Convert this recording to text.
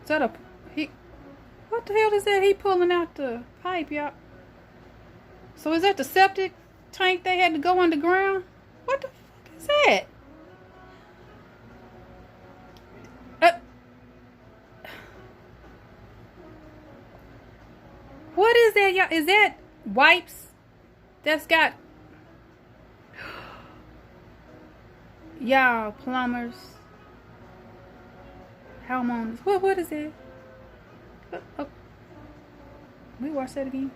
Is that a he? What the hell is that? He pulling out the pipe, y'all. So is that the septic tank they had to go underground? What the fuck is that? Uh, what is that, y'all? Is that wipes that's got y'all plumbers, homeowners? What is it? Oh, we watch that again.